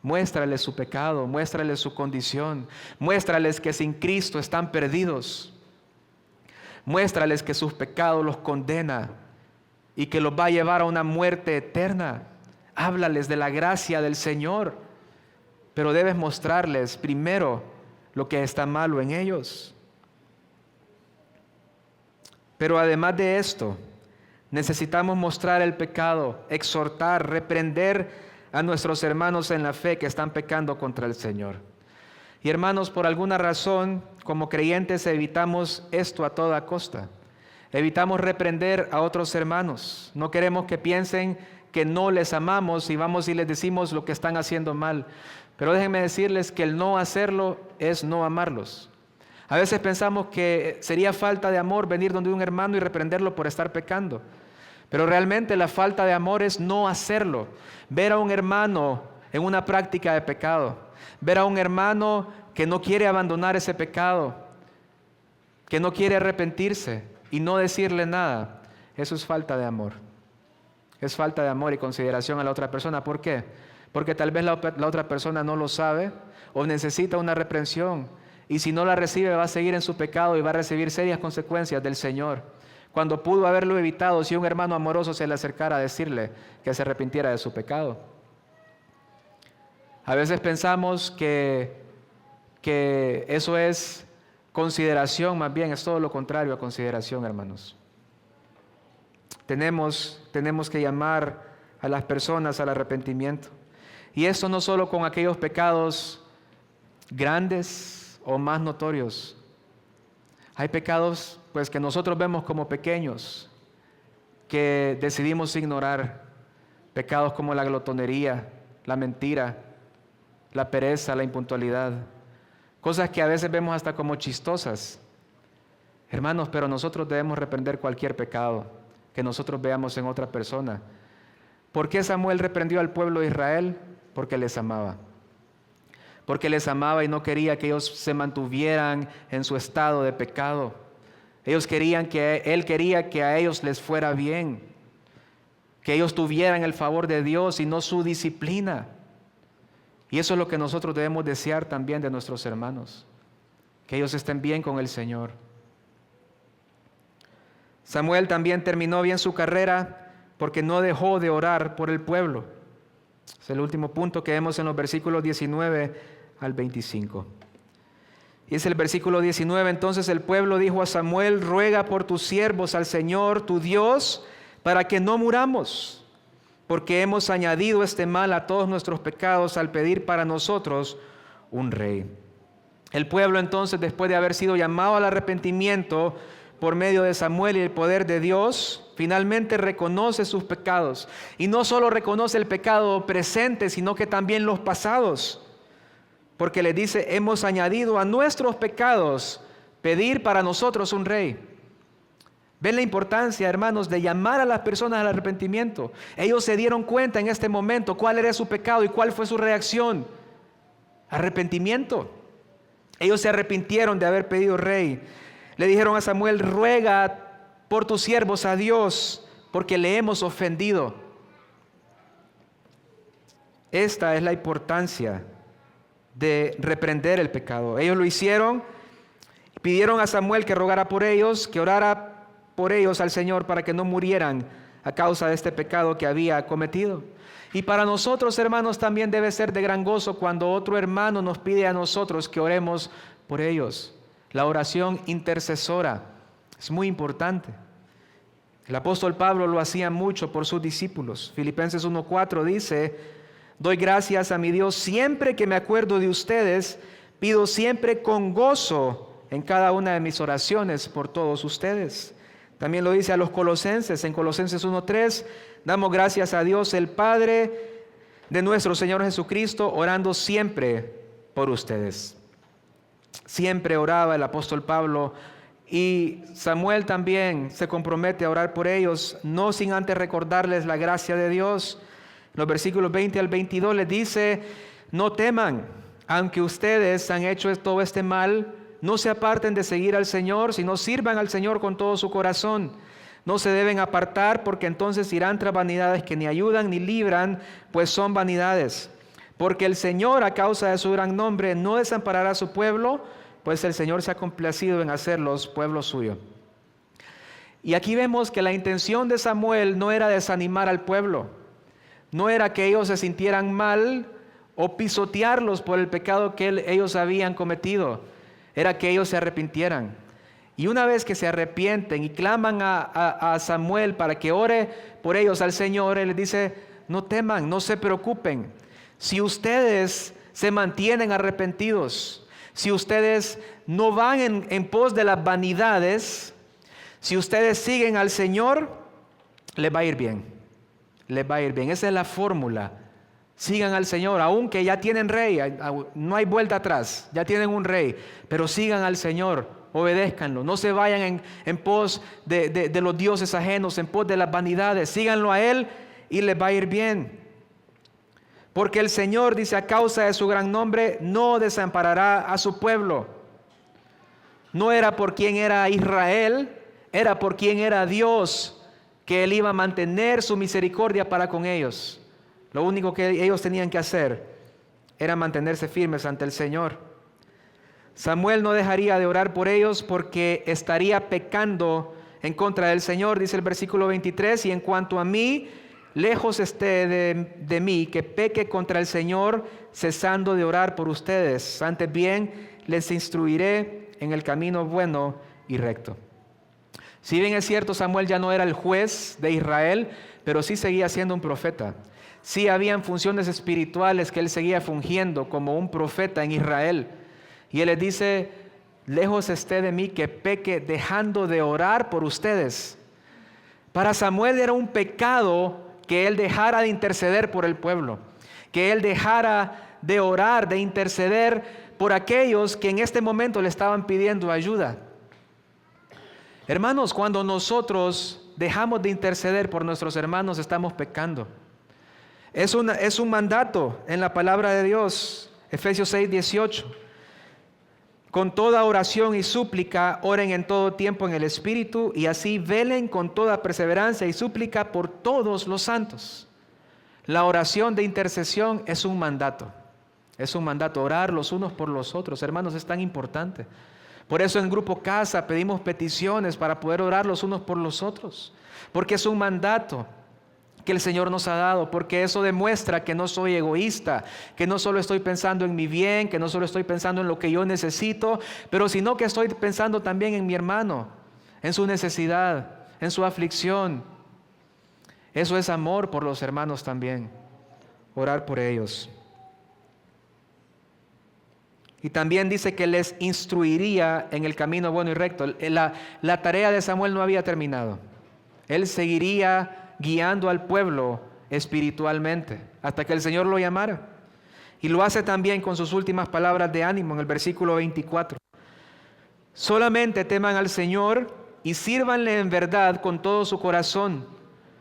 Muéstrales su pecado, muéstrales su condición, muéstrales que sin Cristo están perdidos. Muéstrales que sus pecados los condena y que los va a llevar a una muerte eterna. Háblales de la gracia del Señor, pero debes mostrarles primero lo que está malo en ellos. Pero además de esto, necesitamos mostrar el pecado, exhortar, reprender a nuestros hermanos en la fe que están pecando contra el Señor. Y hermanos, por alguna razón, como creyentes, evitamos esto a toda costa. Evitamos reprender a otros hermanos. No queremos que piensen que no les amamos y vamos y les decimos lo que están haciendo mal. Pero déjenme decirles que el no hacerlo es no amarlos. A veces pensamos que sería falta de amor venir donde un hermano y reprenderlo por estar pecando. Pero realmente la falta de amor es no hacerlo. Ver a un hermano en una práctica de pecado. Ver a un hermano que no quiere abandonar ese pecado, que no quiere arrepentirse y no decirle nada. Eso es falta de amor. Es falta de amor y consideración a la otra persona. ¿Por qué? Porque tal vez la otra persona no lo sabe o necesita una reprensión. Y si no la recibe, va a seguir en su pecado y va a recibir serias consecuencias del Señor. Cuando pudo haberlo evitado si un hermano amoroso se le acercara a decirle que se arrepintiera de su pecado. A veces pensamos que eso es consideración, más bien es todo lo contrario a consideración, hermanos. Tenemos que llamar a las personas al arrepentimiento. Y esto no solo con aquellos pecados grandes o más notorios. Hay pecados pues que nosotros vemos como pequeños, que decidimos ignorar. Pecados como la glotonería, la mentira, la pereza, la impuntualidad. Cosas que a veces vemos hasta como chistosas. Hermanos, pero nosotros debemos reprender cualquier pecado que nosotros veamos en otra persona. ¿Por qué Samuel reprendió al pueblo de Israel? Porque les amaba. Porque les amaba y no quería que ellos se mantuvieran en su estado de pecado. Él quería que a ellos les fuera bien, que ellos tuvieran el favor de Dios y no su disciplina. Y eso es lo que nosotros debemos desear también de nuestros hermanos, que ellos estén bien con el Señor. Samuel también terminó bien su carrera porque no dejó de orar por el pueblo. Es el último punto que vemos en los versículos 19 al 25. Y es el versículo 19: entonces el pueblo dijo a Samuel: ruega por tus siervos al Señor tu Dios para que no muramos, porque hemos añadido este mal a todos nuestros pecados al pedir para nosotros un rey. El pueblo entonces, después de haber sido llamado al arrepentimiento por medio de Samuel y el poder de Dios, finalmente reconoce sus pecados. Y no solo reconoce el pecado presente, sino que también los pasados. Porque le dice: hemos añadido a nuestros pecados pedir para nosotros un rey. ¿Ven la importancia, hermanos, de llamar a las personas al arrepentimiento? Ellos se dieron cuenta en este momento cuál era su pecado y cuál fue su reacción. Arrepentimiento. Ellos se arrepintieron de haber pedido rey. Le dijeron a Samuel: ruega por tus siervos a Dios, porque le hemos ofendido. Esta es la importancia de reprender el pecado. Ellos lo hicieron, pidieron a Samuel que rogara por ellos, que orara por ellos al Señor para que no murieran a causa de este pecado que había cometido. Y para nosotros, hermanos, también debe ser de gran gozo cuando otro hermano nos pide a nosotros que oremos por ellos. La oración intercesora es muy importante. El apóstol Pablo lo hacía mucho por sus discípulos. Filipenses 1:4 dice: doy gracias a mi Dios siempre que me acuerdo de ustedes, pido siempre con gozo en cada una de mis oraciones por todos ustedes. También lo dice a los colosenses, en Colosenses 1:3, damos gracias a Dios el Padre de nuestro Señor Jesucristo, orando siempre por ustedes. Siempre oraba el apóstol Pablo, y Samuel también se compromete a orar por ellos, no sin antes recordarles la gracia de Dios. En los versículos 20 al 22 les dice: no teman, aunque ustedes han hecho todo este mal, no se aparten de seguir al Señor, sino sirvan al Señor con todo su corazón. No se deben apartar, porque entonces irán tras vanidades que ni ayudan ni libran, pues son vanidades. Porque el Señor, a causa de su gran nombre, no desamparará a su pueblo, pues el Señor se ha complacido en hacerlos pueblo suyo. Y aquí vemos que la intención de Samuel no era desanimar al pueblo, no era que ellos se sintieran mal o pisotearlos por el pecado que ellos habían cometido, era que ellos se arrepintieran. Y una vez que se arrepienten y claman a Samuel para que ore por ellos al Señor, Él les dice: no teman, no se preocupen. Si ustedes se mantienen arrepentidos, si ustedes no van en pos de las vanidades, si ustedes siguen al Señor, les va a ir bien. Les va a ir bien. Esa es la fórmula. Sigan al Señor, aunque ya tienen rey, no hay vuelta atrás, ya tienen un rey, pero sigan al Señor, obedézcanlo, no se vayan en pos de los dioses ajenos, en pos de las vanidades, síganlo a Él y les va a ir bien. Porque el Señor, dice, a causa de su gran nombre, no desamparará a su pueblo. No era por quién era Israel, era por quién era Dios, que Él iba a mantener su misericordia para con ellos. Lo único que ellos tenían que hacer era mantenerse firmes ante el Señor. Samuel no dejaría de orar por ellos porque estaría pecando en contra del Señor, dice el versículo 23, y en cuanto a mí, lejos esté de mí que peque contra el Señor, cesando de orar por ustedes. Antes bien, les instruiré en el camino bueno y recto. Si bien es cierto, Samuel ya no era el juez de Israel, pero sí seguía siendo un profeta. Sí habían funciones espirituales que él seguía fungiendo como un profeta en Israel. Y él les dice: lejos esté de mí que peque dejando de orar por ustedes. Para Samuel era un pecado que él dejara de interceder por el pueblo, que él dejara de orar, de interceder por aquellos que en este momento le estaban pidiendo ayuda. Hermanos, cuando nosotros dejamos de interceder por nuestros hermanos, estamos pecando. Es un mandato en la palabra de Dios. Efesios 6:18. Con toda oración y súplica, oren en todo tiempo en el Espíritu, y así velen con toda perseverancia y súplica por todos los santos. La oración de intercesión es un mandato. Es un mandato, orar los unos por los otros. Hermanos, es tan importante. Por eso en Grupo Casa pedimos peticiones para poder orar los unos por los otros. Porque es un mandato que el Señor nos ha dado, porque eso demuestra que no soy egoísta, que no solo estoy pensando en mi bien, que no solo estoy pensando en lo que yo necesito, pero sino que estoy pensando también en mi hermano, en su necesidad, en su aflicción. Eso es amor por los hermanos también, orar por ellos. Y también dice que les instruiría en el camino bueno y recto. La tarea de Samuel no había terminado. Él seguiría guiando al pueblo espiritualmente hasta que el Señor lo llamara. Y lo hace también con sus últimas palabras de ánimo en el versículo 24. Solamente teman al Señor y sírvanle en verdad con todo su corazón,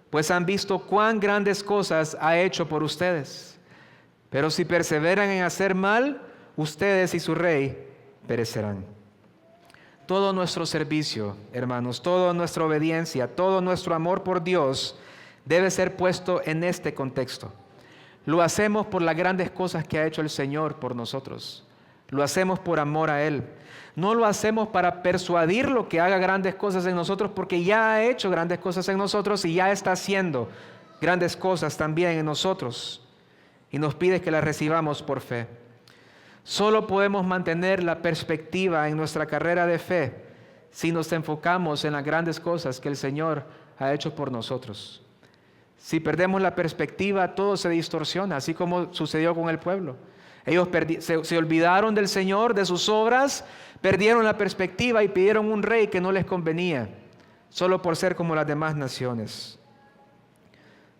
pues han visto cuán grandes cosas ha hecho por ustedes. Pero si perseveran en hacer mal, ustedes y su rey perecerán. Todo nuestro servicio, hermanos, toda nuestra obediencia, todo nuestro amor por Dios debe ser puesto en este contexto. Lo hacemos por las grandes cosas que ha hecho el Señor por nosotros. Lo hacemos por amor a Él. No lo hacemos para persuadirlo que haga grandes cosas en nosotros, porque ya ha hecho grandes cosas en nosotros y ya está haciendo grandes cosas también en nosotros. Y nos pide que las recibamos por fe. Solo podemos mantener la perspectiva en nuestra carrera de fe si nos enfocamos en las grandes cosas que el Señor ha hecho por nosotros. Si perdemos la perspectiva, todo se distorsiona, así como sucedió con el pueblo. Ellos se olvidaron del Señor, de sus obras, perdieron la perspectiva y pidieron un rey que no les convenía, solo por ser como las demás naciones.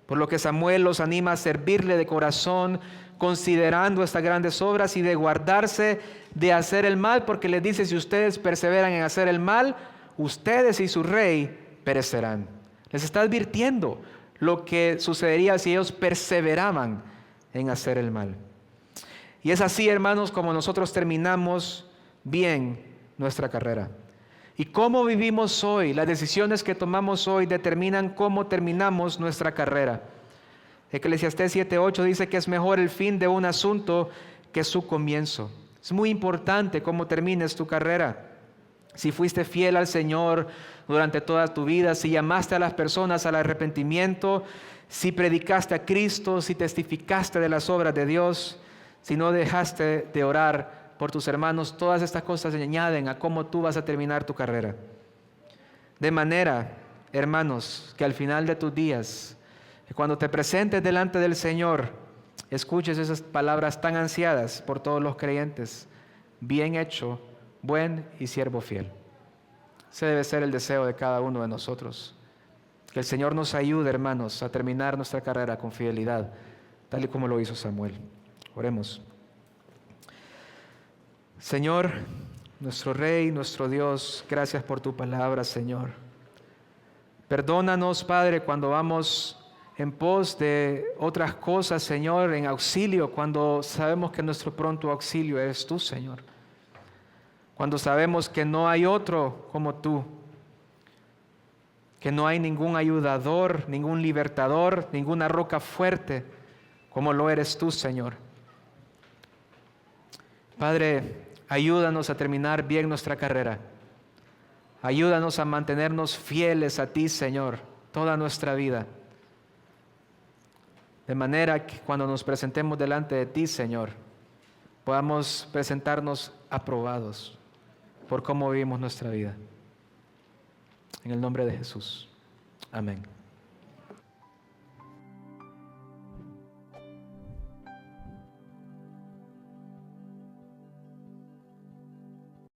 Por lo que Samuel los anima a servirle de corazón, considerando estas grandes obras y de guardarse de hacer el mal, porque les dice: si ustedes perseveran en hacer el mal, ustedes y su rey perecerán. Les está advirtiendo lo que sucedería si ellos perseveraban en hacer el mal. Y es así, hermanos, como nosotros terminamos bien nuestra carrera. Y cómo vivimos hoy, las decisiones que tomamos hoy determinan cómo terminamos nuestra carrera. Eclesiastés 7:8 dice que es mejor el fin de un asunto que su comienzo. Es muy importante cómo termines tu carrera. Si fuiste fiel al Señor durante toda tu vida, si llamaste a las personas al arrepentimiento, si predicaste a Cristo, si testificaste de las obras de Dios, si no dejaste de orar por tus hermanos, todas estas cosas se añaden a cómo tú vas a terminar tu carrera. De manera, hermanos, que al final de tus días, cuando te presentes delante del Señor, escuches esas palabras tan ansiadas por todos los creyentes: bien hecho, buen y siervo fiel. Ese debe ser el deseo de cada uno de nosotros. Que el Señor nos ayude, hermanos, a terminar nuestra carrera con fidelidad, tal y como lo hizo Samuel. Oremos. Señor, nuestro Rey, nuestro Dios, gracias por tu palabra, Señor. Perdónanos, Padre, cuando vamos en pos de otras cosas, Señor, en auxilio, cuando sabemos que nuestro pronto auxilio eres tú, Señor. Cuando sabemos que no hay otro como tú, que no hay ningún ayudador, ningún libertador, ninguna roca fuerte como lo eres tú, Señor. Padre, ayúdanos a terminar bien nuestra carrera. Ayúdanos a mantenernos fieles a ti, Señor, toda nuestra vida. De manera que cuando nos presentemos delante de ti, Señor, podamos presentarnos aprobados por cómo vivimos nuestra vida. En el nombre de Jesús. Amén.